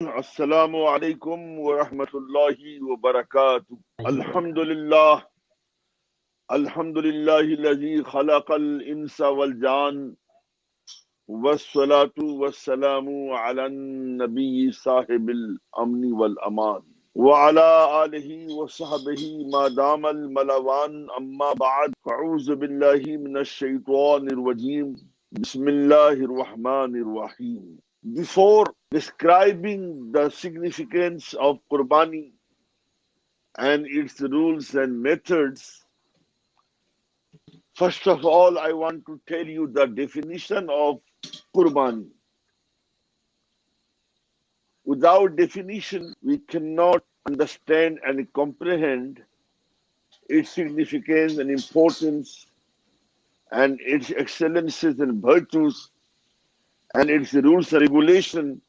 Assalamu alaikum wa rahmatullahi wa barakatuh. Alhamdulillah, Alhamdulillahi alladhi khalaqal insa wal jan, wassalatu wassalamu ala nabiyyi sahibil amni wal aman. Wa ala alihi wa sahbihi ma damal malawan amma ba'd. Fa'uzu billahi minash shaitanir rajim. Bismillahir rahmanir rahim. Before describing the significance of Qurbani and its rules and methods, first of all, I want to tell you the definition of Qurbani. Without definition, we cannot understand and comprehend its significance and importance and its excellences and virtues and its rules and regulation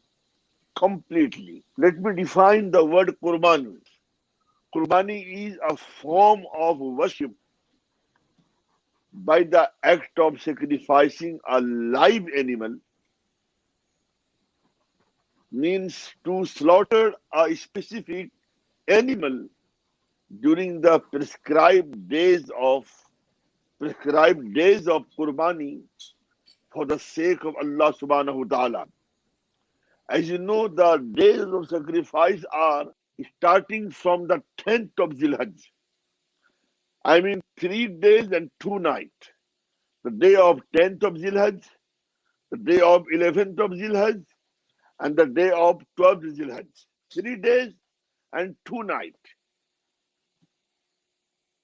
completely. Let me define the word Qurbani. Qurbani is a form of worship by the act of sacrificing a live animal, means to slaughter a specific animal during the prescribed days of Qurbani for the sake of Allah subhanahu wa ta'ala. As you know, the days of sacrifice are starting from the 10th of Zilhajj. I mean 3 days and 2 nights. The day of 10th of Zilhajj, the day of 11th of Zilhajj, and the day of 12th Zilhajj. 3 days and 2 nights.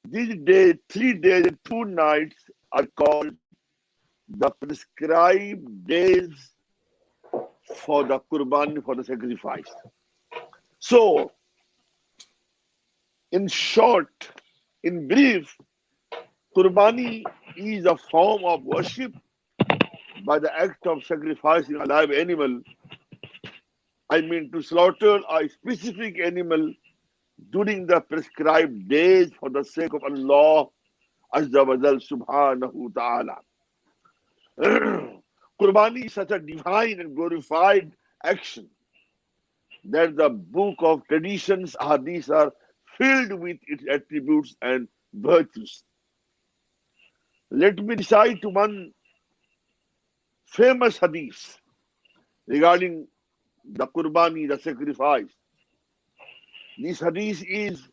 These days, 3 days and 2 nights are called the prescribed days for the Qurbani, for the sacrifice. So, in short, in brief, Qurbani is a form of worship by the act of sacrificing a live animal. I mean to slaughter a specific animal during the prescribed days for the sake of Allah Azza wa Jal subhanahu wa ta'ala. Qurbani is such a divine and glorified action that the book of traditions, hadiths, are filled with its attributes and virtues. Let me recite one famous hadith regarding the Qurbani, the sacrifice. This hadith is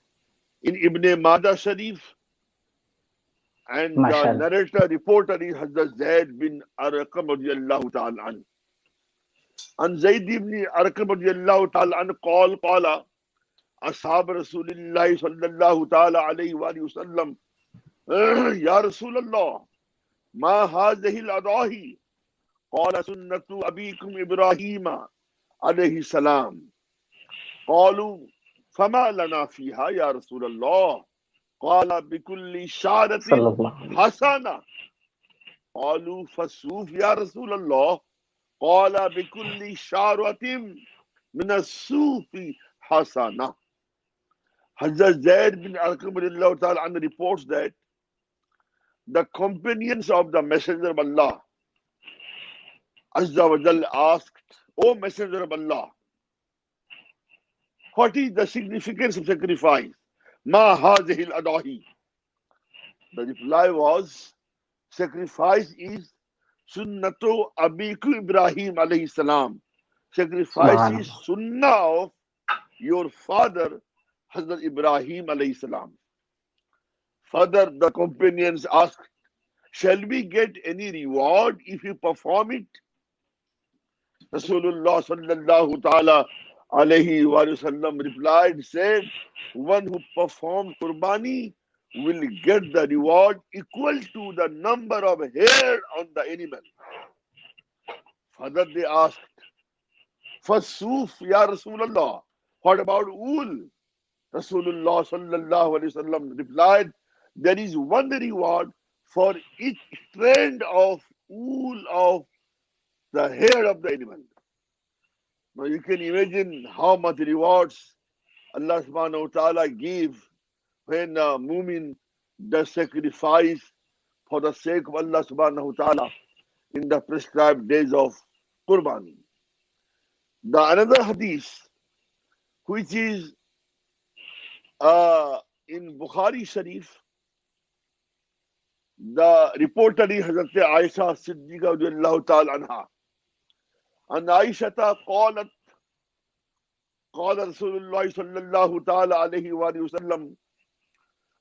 in Ibn Majah Sharif, and the narrator, reporter is Hazrat Zayd bin Arqam radiyallahu ta'ala an. An Zayd ibn Arqam radiyallahu ta'ala an qala ashab Rasulillah sallallahu ta'ala alayhi wa sallam, Ya Rasulullah, ma hadhihi al-adahi? Qala sunnatu abikum Ibrahim alayhi salam. Qalu fama lana fiha ya Rasulullah? قال بكل شعرة حسنة. قالوا فالصوف يا رسول الله. قال بكل شعرة من الصوف حسنة. Hazrat Zayd bin Arqam reports that the companions of the Messenger of Allah Azza wa Jal asked, O Messenger of Allah, what is the significance of sacrifice? Ma hadhihi al-adahi. The reply was, sacrifice is sunnatu abiku Ibrahim alayhi salam. Sacrifice is sunnah of your father Hazrat Ibrahim alayhi salam. Further, the companions asked, shall we get any reward if you perform it? Rasulullah sallallahu ta'ala alayhi wa sallam replied, said, one who performs Qurbani will get the reward equal to the number of hair on the animal. Further they asked, Fasuf ya Rasulullah, what about wool? Rasulullah sallallahu alayhi wa sallam replied, there is one reward for each strand of wool of the hair of the animal. Now you can imagine how much rewards Allah subhanahu wa ta'ala gave when a mu'min does sacrifice for the sake of Allah subhanahu wa ta'ala in the prescribed days of Qurbani. The another hadith, which is in Bukhari Sharif, the reporter is Hazrat Aisha Siddiqa radiallahu ta'ala anha. And Aisha qalat, قال رسول الله صلى الله تعالى عليه وآله وسلم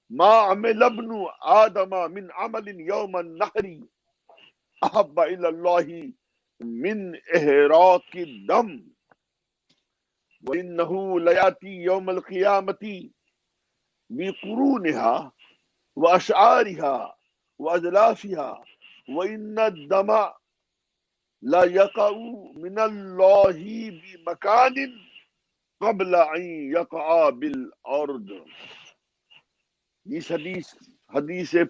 ما عمل ابن آدم من عمل يوم النحر أحب إلى الله من إهراق الدم وإنه ليأتي يوم القيامة بقرونها وأشعارها وأزلافها وإن الدم لا يقع من الله بمكان قبل أن يقع بالأرض. This hadith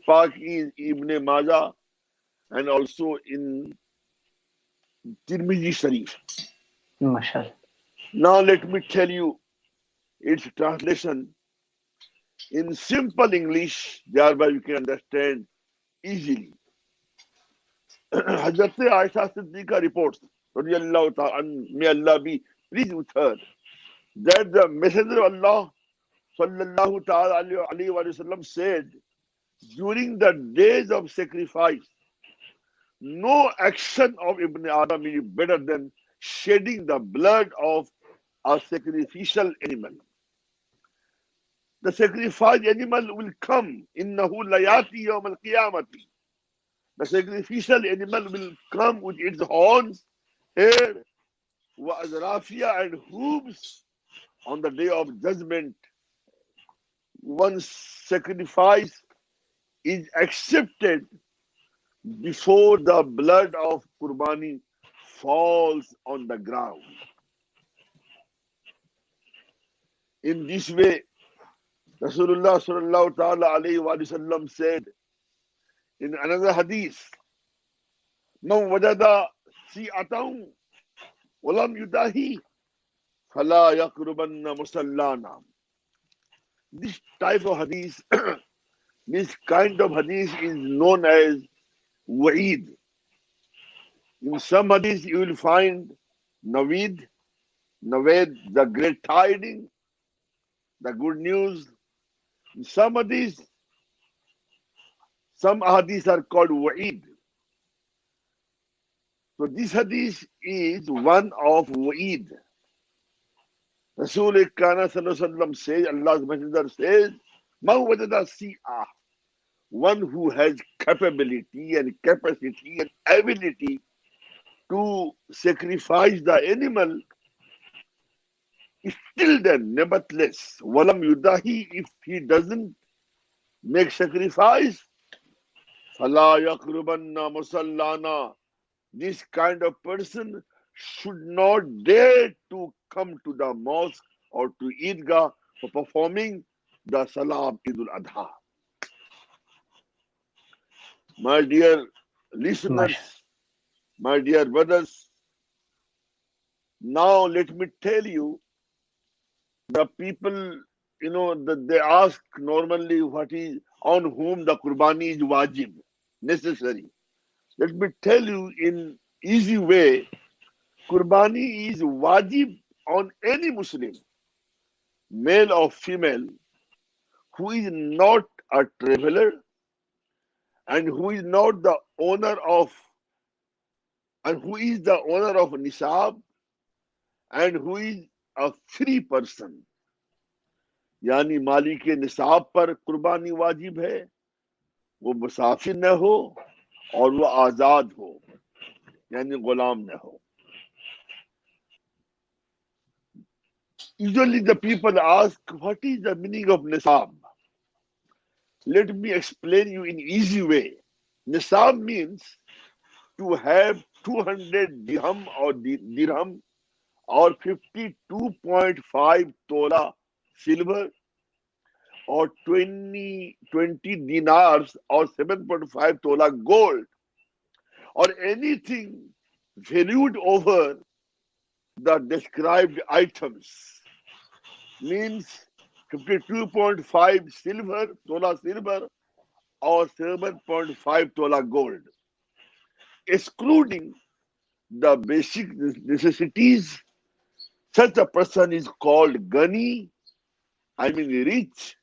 Pak is Ibn Majah and also in Tirmidhi Sharif. MashaAllah. Now let me tell you its translation in simple English, thereby you can understand easily. Hazrat Aisha Siddiqa reports, radiyallahu ta'ala, and may Allah be pleased with her, that the Messenger of Allah sallallahu ta'ala alayhi wa sallam said, during the days of sacrifice, no action of Ibn Adam is better than shedding the blood of a sacrificial animal. The sacrificed animal will come. Innahu layati yawm al-qiyamati. The sacrificial animal will come with its horns, hair, wa azrafia, and hooves on the day of judgment. One's sacrifice is accepted before the blood of Qurbani falls on the ground. In this way, Rasulullah sallallahu ta'ala alayhi wa sallam said in another hadith, Man wajada si'atahu walam yudahi fala yaqrubanna musallana. This type of hadith, this kind of hadith is known as wa'id. In some hadith you will find naweed, the great tidings, the good news. In some hadith are called wa'id. So this hadith is one of wa'id. Rasul sallallahu alaihi wasallam says, Allah's Messenger says, Man wajada si'ah, one who has capability and capacity and ability to sacrifice the animal, still then, nevertheless, walam yudahi, if he doesn't make sacrifice, fala yaqrubanna musallana, this kind of person should not dare to come to the mosque or to Eidgah for performing the Salah Eidul Adha. My dear listeners, my dear brothers, now let me tell you, the people, they ask normally what is on whom the Qurbani is wajib, necessary. Let me tell you in easy way, Qurbani is wajib on any Muslim, male or female, who is not a traveler and who is not the owner of, and who is the owner of nisab, and who is a free person. यानी मालिक निसाब पर कुर्बानी वाजिब है, वो मुसाफिर न हो और वो आजाद हो, यानी गुलाम न हो. Usually the people ask, what is the meaning of nisab? Let me explain you in easy way. Nisab means to have 200 dirham or 52.5 tola silver or 20 dinars or 7.5 tola gold or anything valued over the described items, means 52.5 tola silver or 7.5 tola gold, excluding the basic necessities Such a person is called Gani, I mean rich.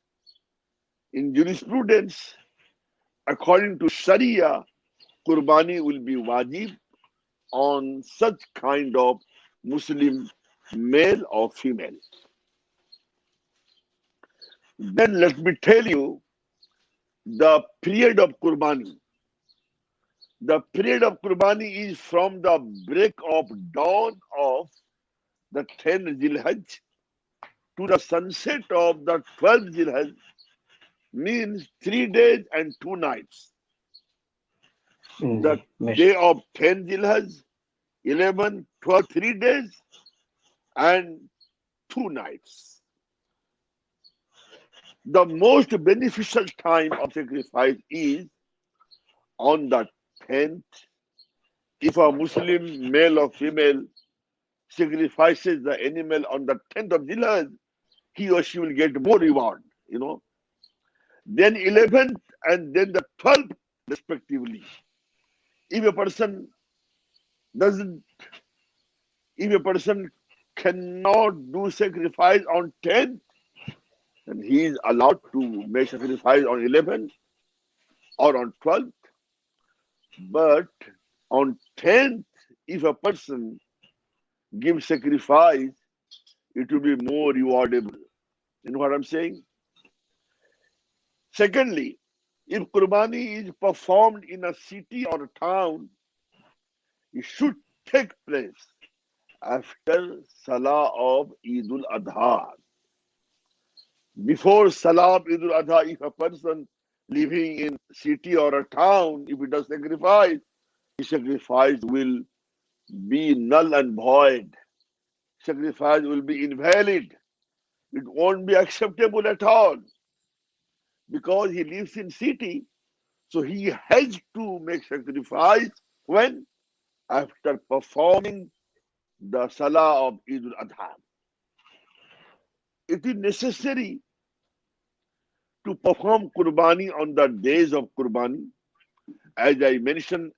In jurisprudence, according to Sharia, Qurbani will be wajib on such kind of Muslim male or female. Then let me tell you the period of Qurbani. The period of Qurbani is from the break of dawn of the 10th Zilhajj to the sunset of the 12th Zilhajj, means 3 days and 2 nights. The day of 10th Zilhajj, 11, 12, 3 days and 2 nights. The most beneficial time of sacrifice is on the 10th. If a Muslim male or female sacrifices the animal on the 10th of Zilhajj, he or she will get more reward, Then 11th and then the 12th respectively. If a person cannot do sacrifice on 10th, then he is allowed to make sacrifice on 11th or on 12th. But on 10th, if a person gives sacrifice, it will be more rewardable. You know what I'm saying? Secondly, if Qurbani is performed in a city or a town, it should take place after Salah of Eid al-Adha. Before Salah of Eid al-Adha, if a person living in city or a town, if he does sacrifice, his sacrifice will be null and void. Sacrifice will be invalid. It won't be acceptable at all. Because he lives in city, so he has to make sacrifice when? After performing the Salah of Eid al-Adha. It is necessary to perform Qurbani on the days of Qurbani. As I mentioned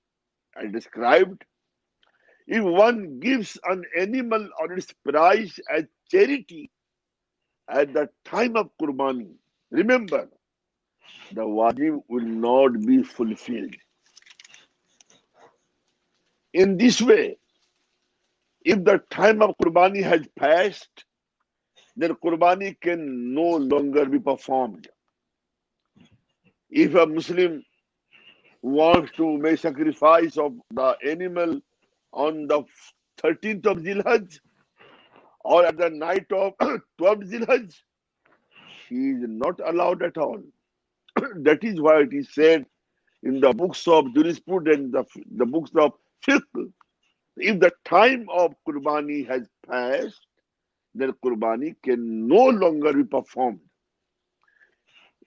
and described, if one gives an animal or its price as charity at the time of Qurbani, remember, the wajib will not be fulfilled. In this way, if the time of Qurbani has passed, then Qurbani can no longer be performed. If a Muslim wants to make sacrifice of the animal on the 13th of Zilhajj or at the night of 12th Zilhajj, he is not allowed at all. That is why it is said in the books of jurisprudence, the books of fiqh, if the time of Qurbani has passed, then Qurbani can no longer be performed.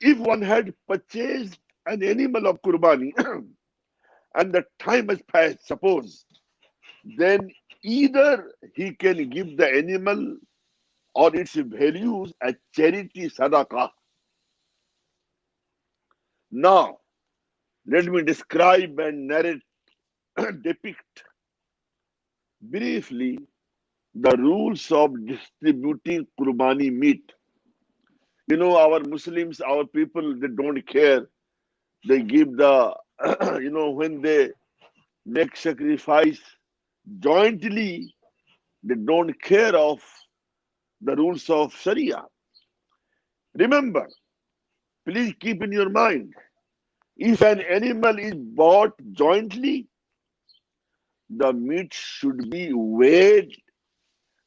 If one had purchased an animal of Qurbani and the time has passed, suppose, then either he can give the animal or its values as charity sadaqah. Now, let me describe and narrate, depict briefly the rules of distributing Qurbani meat. Our Muslims, our people, they don't care. They give the, when they make sacrifice jointly, they don't care of the rules of Sharia. Remember, please keep in your mind, if an animal is bought jointly, the meat should be weighed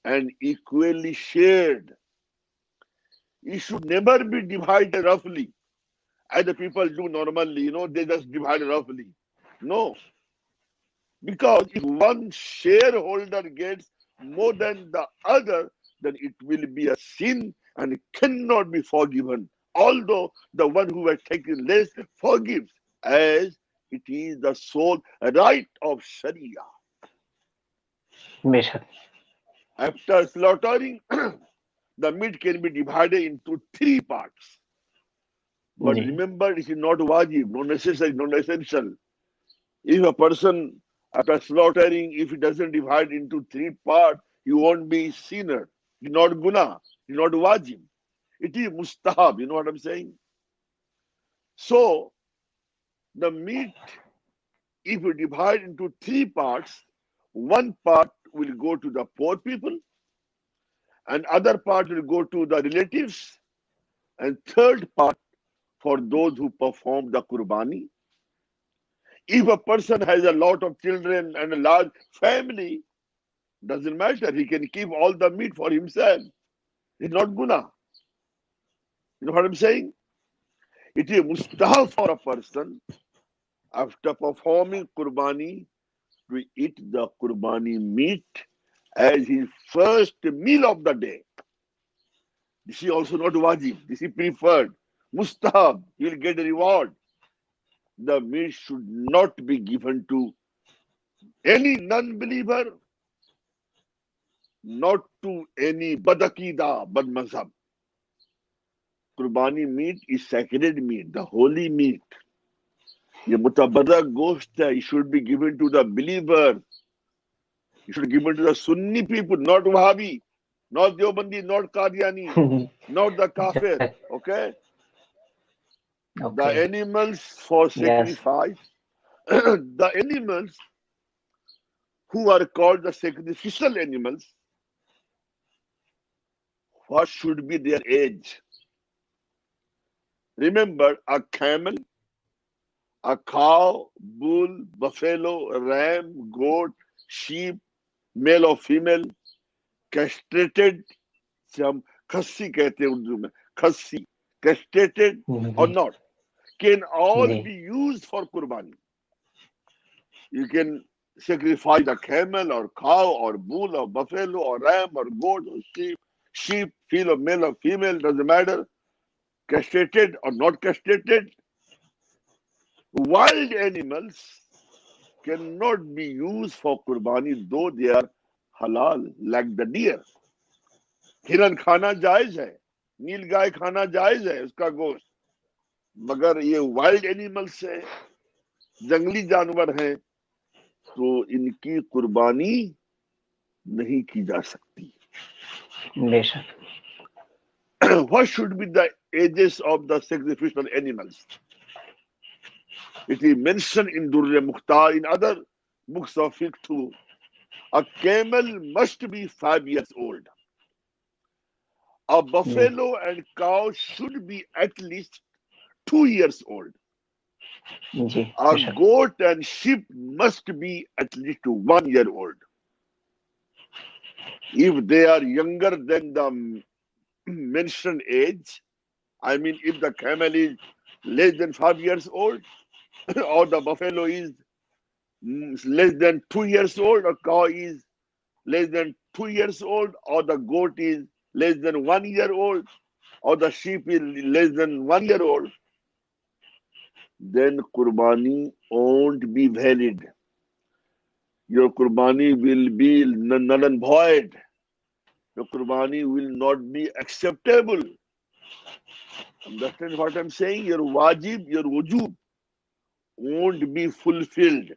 and equally shared. It should never be divided roughly, as the people do normally, they just divide roughly. No. Because if one shareholder gets more than the other, then it will be a sin and it cannot be forgiven. Although the one who has taken less forgives, as it is the sole right of Sharia. After slaughtering, the meat can be divided into 3 parts. But remember, it is not wajib, not necessary, not essential. If a person, after slaughtering, if he doesn't divide into 3 parts, You won't be sinner. It's not guna. It's not wajib. It is mustahab. You know what I'm saying? So the meat, if you divide into three parts, one part will go to the poor people, and other part will go to the relatives, and third part for those who perform the Qurbani. If a person has a lot of children and a large family, doesn't matter. He can keep all the meat for himself. It's not guna. You know what I'm saying? It is mustahab for a person after performing Qurbani to eat the Qurbani meat as his first meal of the day. This is also not wajib. This is preferred. Mustahab. He will get a reward. The meat should not be given to any non-believer, not to any badakida, bad mazhab. Qurbani meat is sacred meat, the holy meat. ये मुतबर्रा गोश्त है. It should be given to the believer. You should give it to the Sunni people, not Wahhabi, not Deobandi, not Qadiani, not the Kafir. Okay? The Okay. animals for Yes. sacrifice, the animals who are called the sacrificial animals, what should be their age? Remember, a camel, a cow, bull, buffalo, ram, goat, sheep, male or female, castrated, से हम खस्सी कहते हैं उर्दू में, खस्सी, castrated or ji not, can all ji be used for Qurbani. You can sacrifice a camel or cow or bull or buffalo or ram or goat or sheep, male or female, doesn't matter, castrated or not castrated. Wild animals cannot be used for Qurbani, though they are halal, like the deer. हिरन खाना जायज है, नील गाय खाना जायज है उसका गोश्त, मगर ये वाइल्ड एनिमल्स है, जंगली जानवर हैं, तो इनकी कुर्बानी नहीं की जा सकती. बेशक. What should be the ages of the sacrificial animals? It is mentioned in Durr Mukhtar, in other books of fiqh too. A camel must be 5 years old. A ji buffalo and cow should be at least 2 years old. Ji A बेशक. goat and sheep must be at least 1 year old. If they are younger than the mentioned age, I mean, if the camel is less than 5 years old, or the buffalo is less than 2 years old, or cow is less than 2 years old, or the goat is less than 1 year old, or the sheep is less than 1 year old, then Qurbani won't be valid. Your Qurbani will be null and void. Your Qurbani will not be acceptable. Understand what I'm saying? Your wajib, your wujub won't be fulfilled.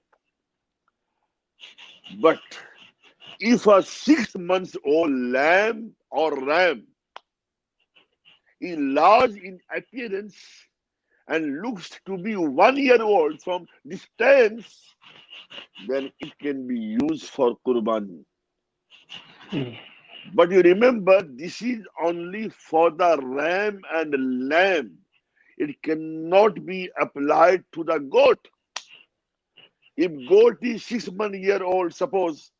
But if a 6 months old lamb or ram is large in appearance and looks to be 1 year old from distance, then it can be used for Qurbani. Ji But you remember, this is only for the ram and lamb. It cannot be applied to the goat. If goat is 6 months year old, suppose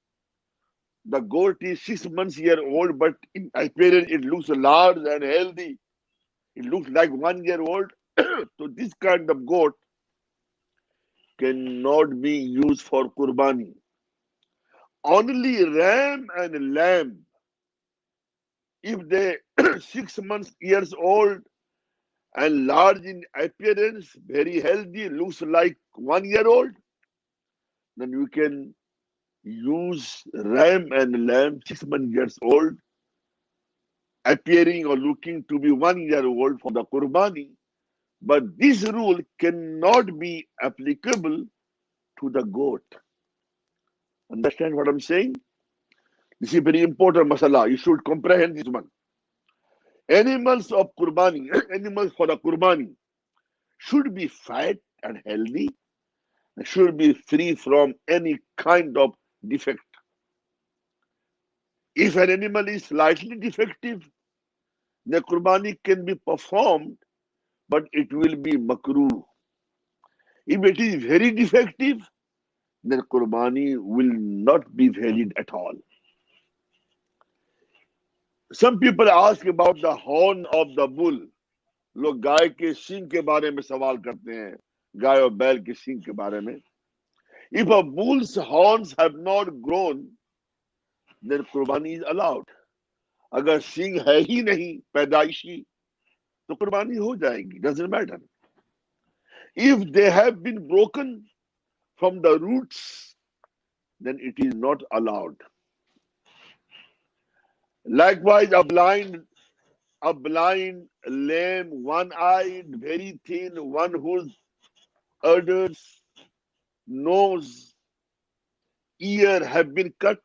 the goat is 6 months year old, but in appearance it looks large and healthy. It looks like 1 year old. So this kind of goat cannot be used for Qurbani. Only ram and lamb, if they 6 months years old and large in appearance, very healthy, looks like 1 year old, then you can use ram and lamb 6 months years old, appearing or looking to be 1 year old for the Qurbani. But this rule cannot be applicable to the goat. Understand what I'm saying? This is a very important masala. You should comprehend this one. Animals of Qurbani, animals for the Qurbani should be fat and healthy, and should be free from any kind of defect. If an animal is slightly defective, the Qurbani can be performed, but it will be makruh. If it is very defective, then Qurbani will not be valid at all. Some people ask about the horn of the bull. लोग गाय के सींग के बारे में सवाल करते हैं, गाय और बैल के सींग के बारे में. If a bull's horns have not grown, then Qurbani is allowed. अगर सींग है ही नहीं पैदाइशी, तो कुर्बानी हो जाएगी. Doesn't matter. If they have been broken from the roots, then it is not allowed. Likewise, a blind, lame, one-eyed, very thin, one whose udders, nose, ear have been cut,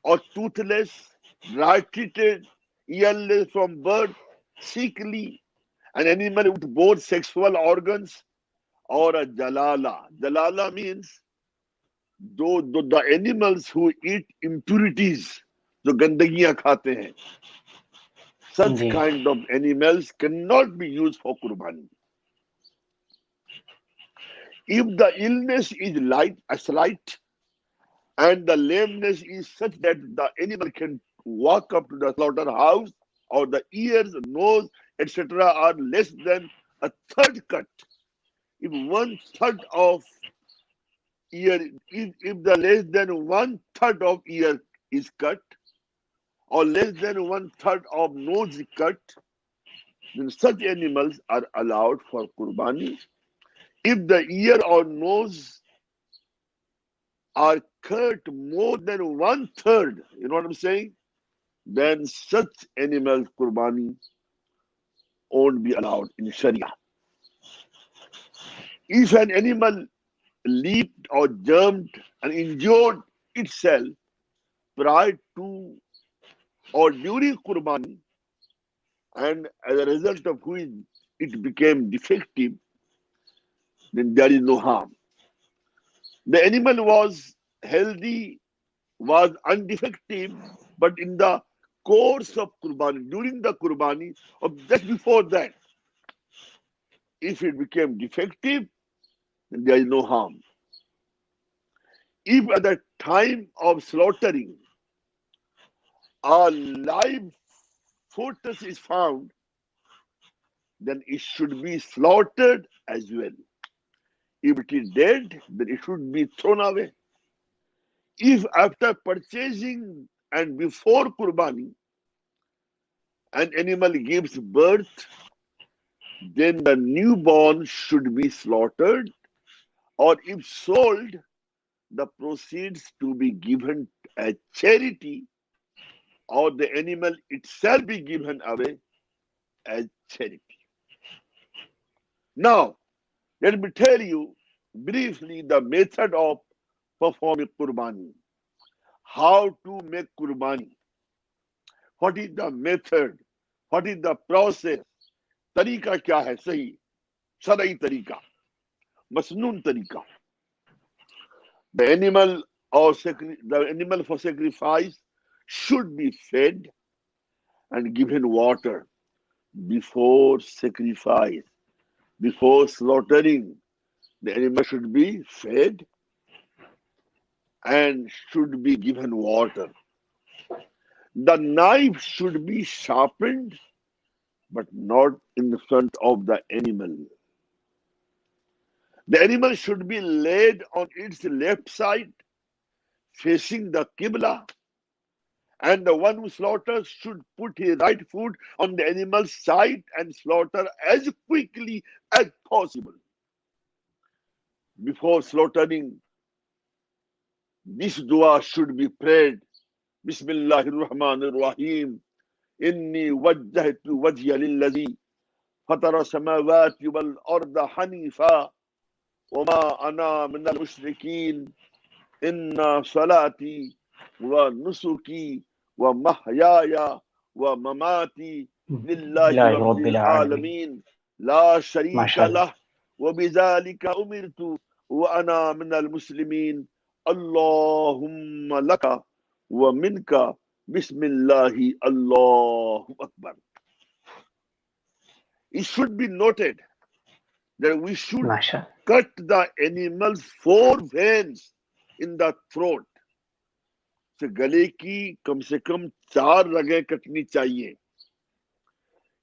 or toothless, dry-treated, earless from birth, sickly, an animal with both sexual organs, or a jalala. Jalala means the animals who eat impurities, जो गंदगियां खाते हैं, such ji kind of animals cannot be used for Qurbani. If the illness is slight, and the lameness is such that the animal can walk up to the slaughterhouse, or the ears, nose, etc. are less than a third cut. If 1/3 of ear, if the less than 1/3 of ear is cut, or less than 1/3 of nose is cut, then such animals are allowed for Qurbani. If the ear or nose are cut more than 1/3, you know what I'm saying? Then such animals Qurbani won't be allowed in Sharia. If an animal leaped or jumped and injured itself prior to or during Qurbani, and as a result of which it became defective, then there is no harm. The animal was healthy, was undefective, but in the course of Qurbani, during the Qurbani, or just before that, if it became defective, then there is no harm. If at the time of slaughtering a live fetus is found, then it should be slaughtered as well. If it is dead, then it should be thrown away. If after purchasing and before Qurbani, an animal gives birth, then the newborn should be slaughtered, or if sold, the proceeds to be given as charity, or the animal itself be given away as charity. Now, let me tell you briefly the method of performing Qurbani. How to make Qurbani. What is the method? What is the process? तरीका क्या है सही शरई तरीका मसनून तरीका. The animal for sacrifice should be fed and given water before sacrifice. Before slaughtering, the animal should be fed and should be given water. The knife should be sharpened, but not in the front of the animal. The animal should be laid on its left side, facing the Qibla, and the one who slaughters should put his right foot on the animal's side and slaughter as quickly as possible. Before slaughtering, this dua should be prayed. Bismillahir Rahmanir Rahim. Inni wajjahtu wajhiya lillazi fatara samawati wal arda hanifa wa ma ana minal mushrikeen. Inna salati ونسكي ومحياي ومماتي لله لله رب رب العالمين. العالمين لا شريك MashaAllah. له وبذلك أمرت وأنا من المسلمين اللهم لك ومنك بسم الله الله أكبر. It should be noted that we should MashaAllah. cut the animal's 4 veins in the throat. तो गले की कम से कम 4 रगें कटनी चाहिए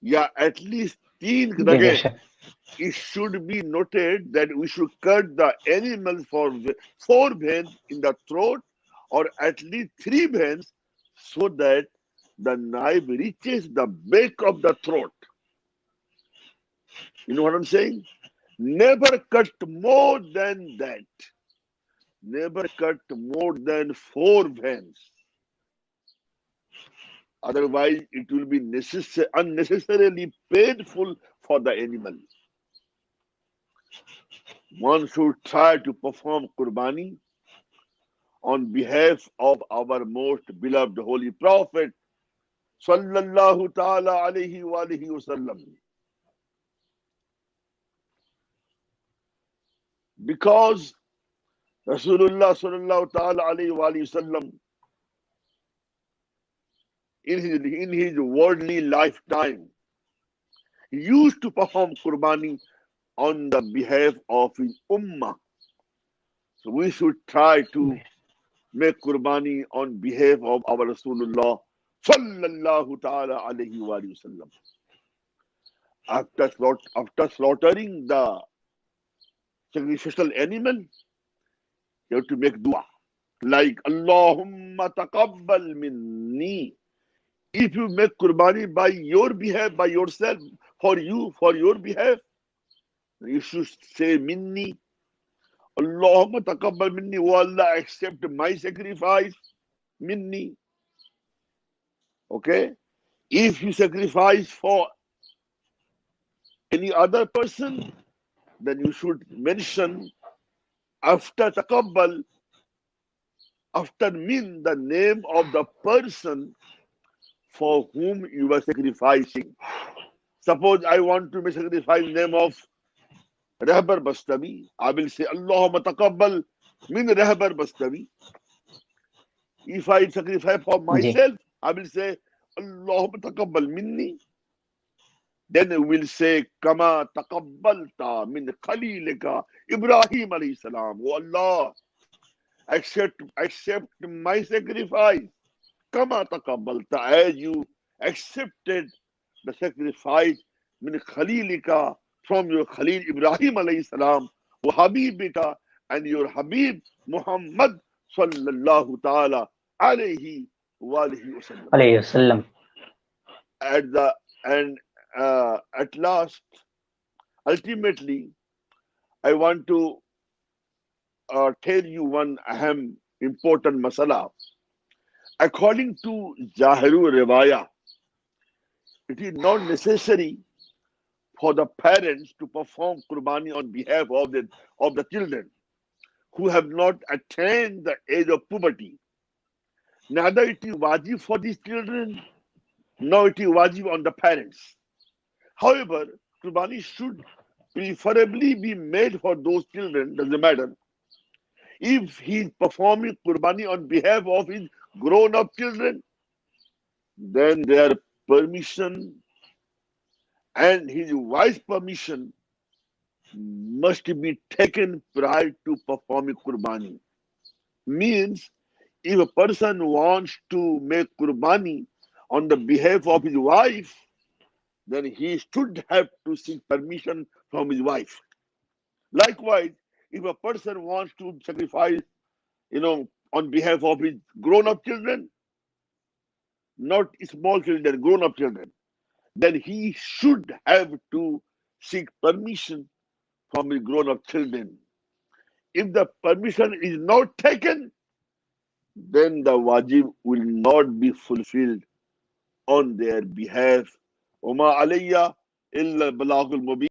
या at least 3 जी रगें. बेशक. It should be noted that we should cut the animal for 4 veins in the throat or at least 3 veins so that the knife reaches the back of the throat. You know what I'm saying? Never cut more than that. Never cut more than 4 veins. Otherwise, it will be unnecessarily painful for the animal. One should try to perform Qurbani on behalf of our most beloved Holy Prophet Sallallahu Ta'ala Alaihi wa alihi Wasallam. Because Rasulullah Sallallahu Ta'ala Alaihi wa alihi Wasallam in his worldly lifetime, he used to perform Qurbani on the behalf of his ummah. So we should try to make Qurbani on behalf of our Rasulullah Sallallahu Ta'ala Alaihi wa alihi Wasallam. After slaughtering the sacrificial animal, you have to make dua. Like Allahumma taqabbal minni. If you make Qurbani by your behalf, by yourself, for your behalf, you should say minni. Allahumma taqabbal minni. Oh Allah, accept my sacrifice. Minni. Okay? If you sacrifice for any other person, then you should mention after taqabbal, after min, the name of the person for whom you are sacrificing. Suppose I want to sacrifice the name of Rahbar Bastawi. I will say Allahumma taqabbal min Rahbar Bastawi. If I sacrifice for myself, I will say Allahumma taqabbal minni. Then we will say Kama taqabbalta min Khalilika Ibrahim alayhi salam. Oh Allah, accept my sacrifice. Kama taqabbalta, as you accepted the sacrifice min Khalilika, from your Khalil Ibrahim alayhi salam, wa Habibika, and your Habib Muhammad sallallahu ta'ala alayhi wa alihi wasallam. Alayhi wasallam. At last, ultimately, I want to tell you one important masala. According to Zahiru Riwaya, it is not necessary for the parents to perform Qurbani on behalf of the children who have not attained the age of puberty. Neither it is wajib for these children, nor it is wajib on the parents. However, Qurbani should preferably be made for those children, doesn't matter. If he is performing Qurbani on behalf of his grown-up children, then their permission and his wife's permission must be taken prior to performing Qurbani. Means, if a person wants to make Qurbani on the behalf of his wife, then he should have to seek permission from his wife. Likewise, if a person wants to sacrifice, on behalf of his grown-up children, not small children, grown-up children, then he should have to seek permission from his grown-up children. If the permission is not taken, then the wajib will not be fulfilled on their behalf. وَمَا عَلَيَّ إِلَّا الْبَلَاغُ الْمُبِينُ.